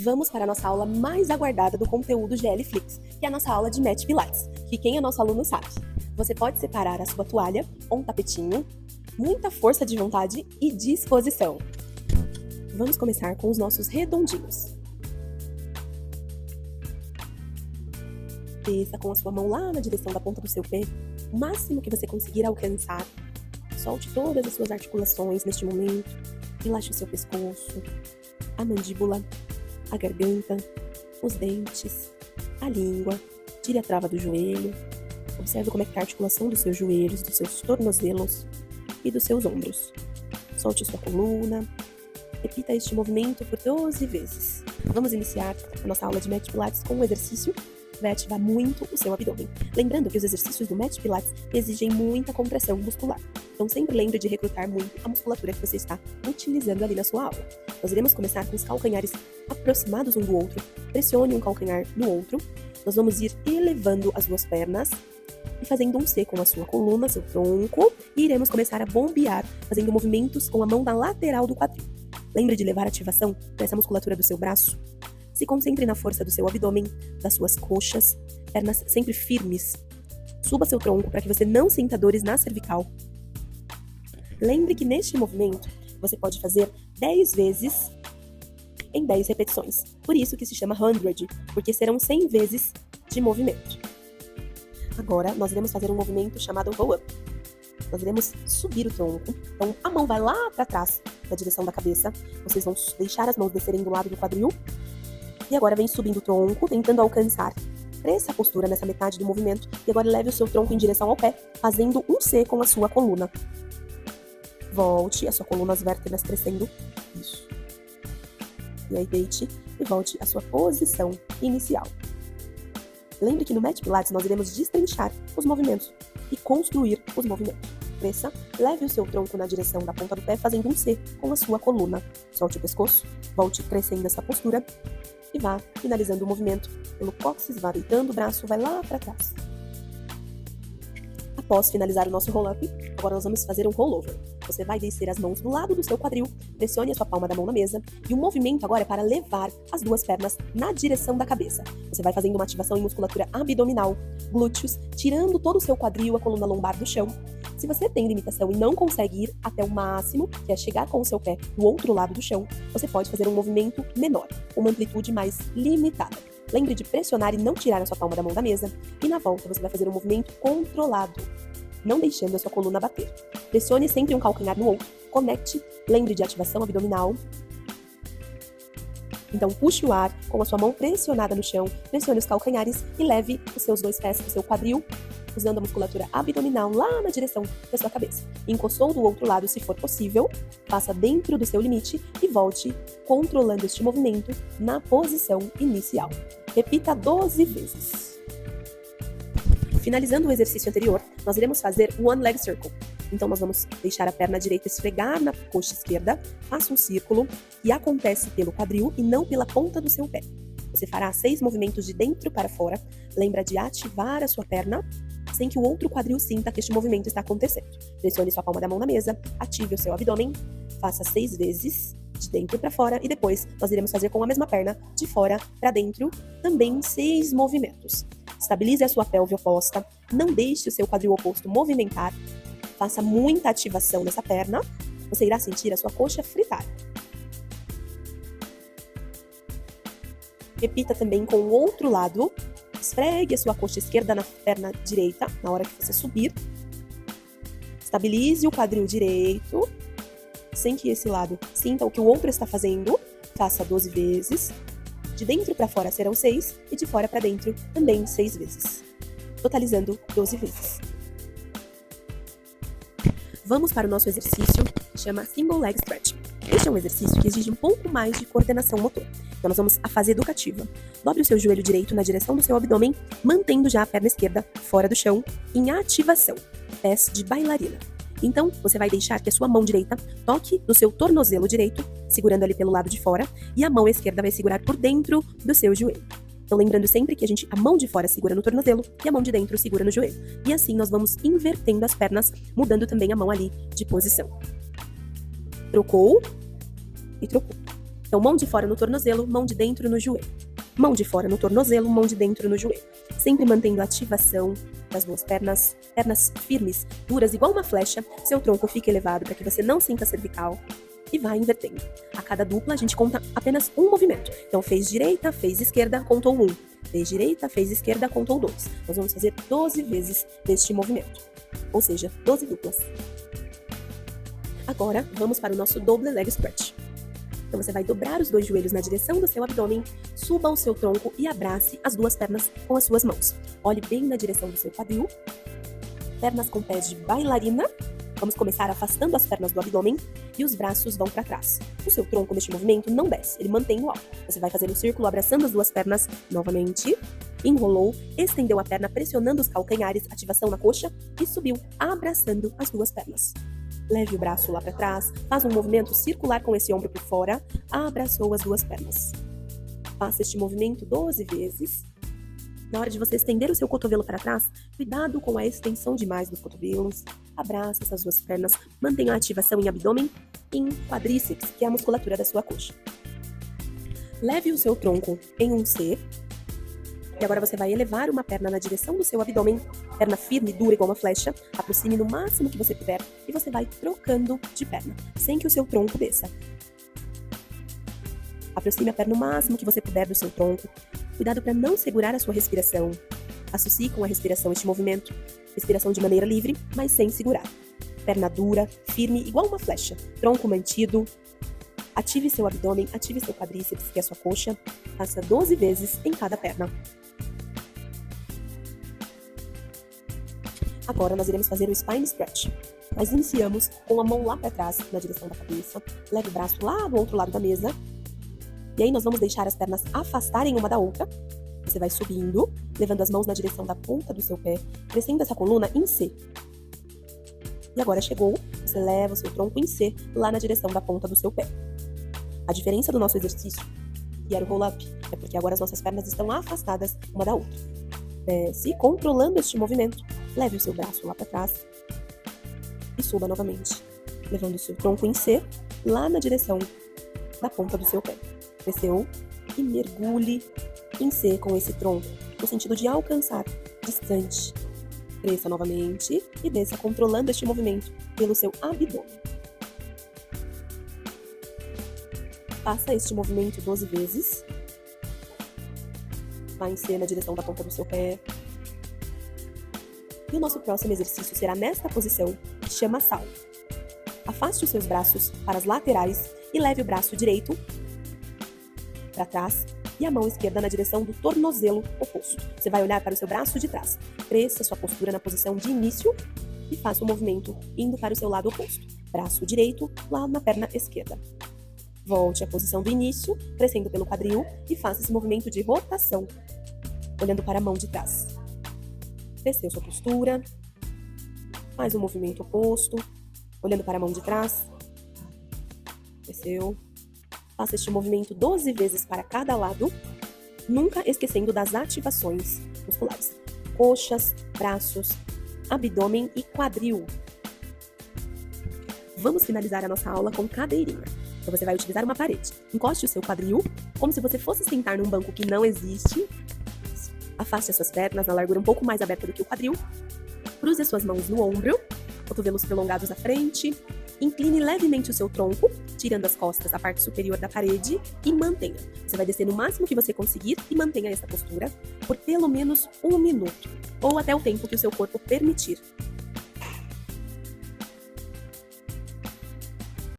Vamos para a nossa aula mais aguardada do conteúdo GL Flix, que é a nossa aula de Mat Pilates, que quem é nosso aluno sabe. Você pode separar a sua toalha ou um tapetinho, muita força de vontade e disposição. Vamos começar com os nossos redondinhos. Desça com a sua mão lá na direção da ponta do seu pé, o máximo que você conseguir alcançar. Solte todas as suas articulações neste momento. Relaxe o seu pescoço, a mandíbula, a garganta, os dentes, a língua. Tire a trava do joelho. Observe como é que está a articulação dos seus joelhos, dos seus tornozelos e dos seus ombros. Solte sua coluna. Repita este movimento por 12 vezes. Vamos iniciar a nossa aula de Mat Pilates com um exercício que vai ativar muito o seu abdômen. Lembrando que os exercícios do Mat Pilates exigem muita contração muscular. Então sempre lembre de recrutar muito a musculatura que você está utilizando ali na sua aula. Nós iremos começar com os calcanhares aproximados um do outro. Pressione um calcanhar no outro. Nós vamos ir elevando as duas pernas e fazendo um C com a sua coluna, seu tronco. E iremos começar a bombear, fazendo movimentos com a mão na lateral do quadril. Lembre de levar ativação nessa musculatura do seu braço. Se concentre na força do seu abdômen, das suas coxas, pernas sempre firmes. Suba seu tronco para que você não sinta dores na cervical. Lembre que neste movimento você pode fazer 10 vezes em 10 repetições. Por isso que se chama 100, porque serão 100 vezes de movimento. Agora nós iremos fazer um movimento chamado roll up. Nós iremos subir o tronco. Então a mão vai lá para trás, na direção da cabeça. Vocês vão deixar as mãos descerem do lado do quadril. E agora vem subindo o tronco, tentando alcançar. Cresça a postura nessa metade do movimento. E agora leve o seu tronco em direção ao pé, fazendo um C com a sua coluna. Volte, a sua coluna, as vértebras crescendo. Isso. E aí deite e volte à sua posição inicial. Lembre que no Mat Pilates nós iremos destrinchar os movimentos e construir os movimentos. Cresça, leve o seu tronco na direção da ponta do pé, fazendo um C com a sua coluna. Solte o pescoço, volte crescendo essa postura e vá finalizando o movimento pelo cóccix, vá deitando o braço, vai lá para trás. Após finalizar o nosso roll-up, agora nós vamos fazer um rollover. Você vai descer as mãos do lado do seu quadril, pressione a sua palma da mão na mesa, e o movimento agora é para levar as duas pernas na direção da cabeça. Você vai fazendo uma ativação em musculatura abdominal, glúteos, tirando todo o seu quadril, a coluna lombar do chão. Se você tem limitação e não consegue ir até o máximo, que é chegar com o seu pé do outro lado do chão, você pode fazer um movimento menor, uma amplitude mais limitada. Lembre de pressionar e não tirar a sua palma da mão da mesa. E na volta você vai fazer um movimento controlado, não deixando a sua coluna bater. Pressione sempre um calcanhar no outro. Conecte. Lembre de ativação abdominal. Então puxe o ar com a sua mão pressionada no chão. Pressione os calcanhares e leve os seus dois pés para o seu quadril, usando a musculatura abdominal lá na direção da sua cabeça. Encostou do outro lado, se for possível, faça dentro do seu limite e volte controlando este movimento na posição inicial. Repita 12 vezes. Finalizando o exercício anterior, nós iremos fazer o One Leg Circle. Então nós vamos deixar a perna direita esfregar na coxa esquerda, faça um círculo e acontece pelo quadril e não pela ponta do seu pé. Você fará 6 movimentos de dentro para fora. Lembra de ativar a sua perna sem que o outro quadril sinta que este movimento está acontecendo. Pressione sua palma da mão na mesa, ative o seu abdômen, faça 6 vezes de dentro para fora e depois nós iremos fazer com a mesma perna de fora para dentro, também 6 movimentos. Estabilize a sua pelve oposta, não deixe o seu quadril oposto movimentar, faça muita ativação nessa perna, você irá sentir a sua coxa fritar. Repita também com o outro lado. Esfregue a sua coxa esquerda na perna direita, na hora que você subir. Estabilize o quadril direito, sem que esse lado sinta o que o outro está fazendo. Faça 12 vezes. De dentro para fora serão 6 e de fora para dentro também 6 vezes. Totalizando 12 vezes. Vamos para o nosso exercício, que chama Single Leg Stretch. Este é um exercício que exige um pouco mais de coordenação motor. Então nós vamos à fase educativa. Dobre o seu joelho direito na direção do seu abdômen, mantendo já a perna esquerda fora do chão, em ativação, pés de bailarina. Então você vai deixar que a sua mão direita toque no seu tornozelo direito, segurando ali pelo lado de fora, e a mão esquerda vai segurar por dentro do seu joelho. Então lembrando sempre que a mão de fora segura no tornozelo e a mão de dentro segura no joelho. E assim nós vamos invertendo as pernas, mudando também a mão ali de posição. Trocou e trocou. Então, mão de fora no tornozelo, mão de dentro no joelho. Mão de fora no tornozelo, mão de dentro no joelho. Sempre mantendo a ativação das duas pernas, pernas firmes, duras igual uma flecha. Seu tronco fica elevado para que você não sinta a cervical. E vai invertendo. A cada dupla, a gente conta apenas um movimento. Então, fez direita, fez esquerda, contou 1. Fez direita, fez esquerda, contou 2. Nós vamos fazer 12 vezes deste movimento. Ou seja, 12 duplas. Agora, vamos para o nosso double leg stretch. Então, você vai dobrar os dois joelhos na direção do seu abdômen, suba o seu tronco e abrace as duas pernas com as suas mãos. Olhe bem na direção do seu quadril. Pernas com pés de bailarina. Vamos começar afastando as pernas do abdômen e os braços vão para trás. O seu tronco neste movimento não desce, ele mantém no alto. Você vai fazer um círculo abraçando as duas pernas novamente. Enrolou, estendeu a perna pressionando os calcanhares, ativação na coxa e subiu, abraçando as duas pernas. Leve o braço lá para trás, faz um movimento circular com esse ombro por fora, abraçou as duas pernas. Faça este movimento 12 vezes. Na hora de você estender o seu cotovelo para trás, cuidado com a extensão demais dos cotovelos. Abraça essas duas pernas, mantenha a ativação em abdômen e em quadríceps, que é a musculatura da sua coxa. Leve o seu tronco em um C. E agora você vai elevar uma perna na direção do seu abdômen, perna firme, dura igual uma flecha, aproxime no máximo que você puder e você vai trocando de perna, sem que o seu tronco desça. Aproxime a perna o máximo que você puder do seu tronco. Cuidado para não segurar a sua respiração. Associe com a respiração este movimento. Respiração de maneira livre, mas sem segurar. Perna dura, firme, igual uma flecha. Tronco mantido. Ative seu abdômen, ative seu quadríceps, que é a sua coxa. Faça 12 vezes em cada perna. Agora nós iremos fazer o spine stretch. Nós iniciamos com a mão lá para trás, na direção da cabeça. Leve o braço lá do outro lado da mesa. E aí nós vamos deixar as pernas afastarem uma da outra. Você vai subindo, levando as mãos na direção da ponta do seu pé, crescendo essa coluna em C. E agora chegou, você leva o seu tronco em C, lá na direção da ponta do seu pé. A diferença do nosso exercício, que era o roll-up, é porque agora as nossas pernas estão afastadas uma da outra. Desce, controlando este movimento, leve o seu braço lá para trás e suba novamente, levando o seu tronco em C, lá na direção da ponta do seu pé. Desceu e mergulhe em C com esse tronco, no sentido de alcançar distante. Cresça novamente e desça controlando este movimento pelo seu abdômen. Faça este movimento 12 vezes. Vá em C na direção da ponta do seu pé. E o nosso próximo exercício será nesta posição, que chama salto. Afaste os seus braços para as laterais e leve o braço direito para trás e a mão esquerda na direção do tornozelo oposto. Você vai olhar para o seu braço de trás. Cresça sua postura na posição de início e faça um movimento indo para o seu lado oposto. Braço direito lá na perna esquerda. Volte à posição do início, crescendo pelo quadril e faça esse movimento de rotação, olhando para a mão de trás. Desceu sua postura. Faz um movimento oposto, olhando para a mão de trás. Desceu. Faça este movimento 12 vezes para cada lado, nunca esquecendo das ativações musculares. Coxas, braços, abdômen e quadril. Vamos finalizar a nossa aula com cadeirinha. Então você vai utilizar uma parede. Encoste o seu quadril, como se você fosse sentar num banco que não existe. Afaste as suas pernas na largura um pouco mais aberta do que o quadril. Cruze as suas mãos no ombro, cotovelos prolongados à frente. Incline levemente o seu tronco, tirando as costas da parte superior da parede e mantenha. Você vai descer no máximo que você conseguir e mantenha esta postura por pelo menos 1 minuto, ou até o tempo que o seu corpo permitir.